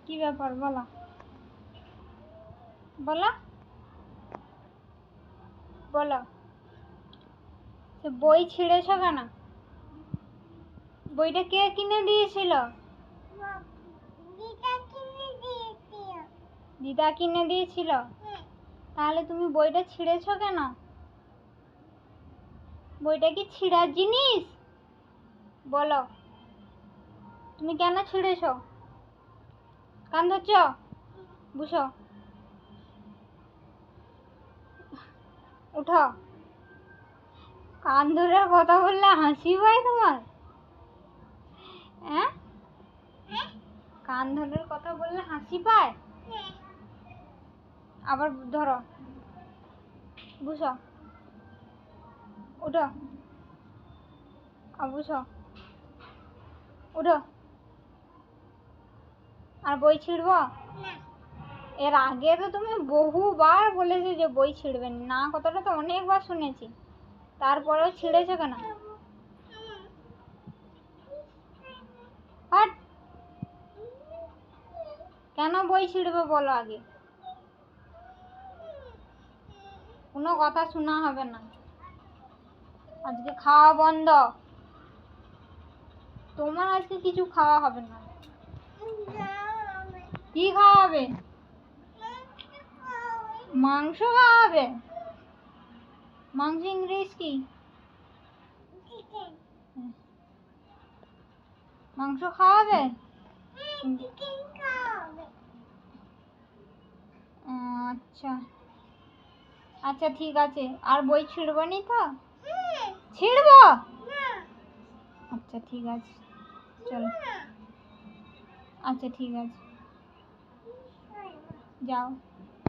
কি ব্যাপার বলো বলো বলো সে বই ছিঁড়েছ কেন? বইটা কে কিনে দিয়েছিল? দিদা কিনে দিয়েছিল। তাহলে তুমি বইটা ছিঁড়েছ কেন? বইটা কি ছিঁড়ার জিনিস? বলো তুমি কেন ছিঁড়েছ? কান ধরছ? বুঝো উঠো। কান ধরে কথা বললে হাসি পায় তোমার? হ্যাঁ, কান ধরে কথা বললে হাসি পায়? আবার ধরো, বুঝো উঠো, বুঝো উঠো। আর বই ছিঁড়বো? এর আগে তো তুমি বহুবার বলেছো যে বই ছিঁড়বেন না, কথাটা তো অনেকবার শুনেছি, তারপরেও ছিঁড়েছো কেন? হাট, কেন বই ছিঁড়বে বলো আগে? কোনো কথা শোনা হবে না, আজকে খাওয়া বন্ধ। তোমার আজকে কিছু খাওয়া হবে না। কি খাওয়াবে? মাংস খাওয়াবে? মাংস ইংলিশ কি? মাংস খাওয়াবে? আচ্ছা আচ্ছা ঠিক আছে। আর বই ছিঁড়বো নি তো? ছিঁড়বো? আচ্ছা ঠিক আছে, চলো। আচ্ছা ঠিক আছে, যাও।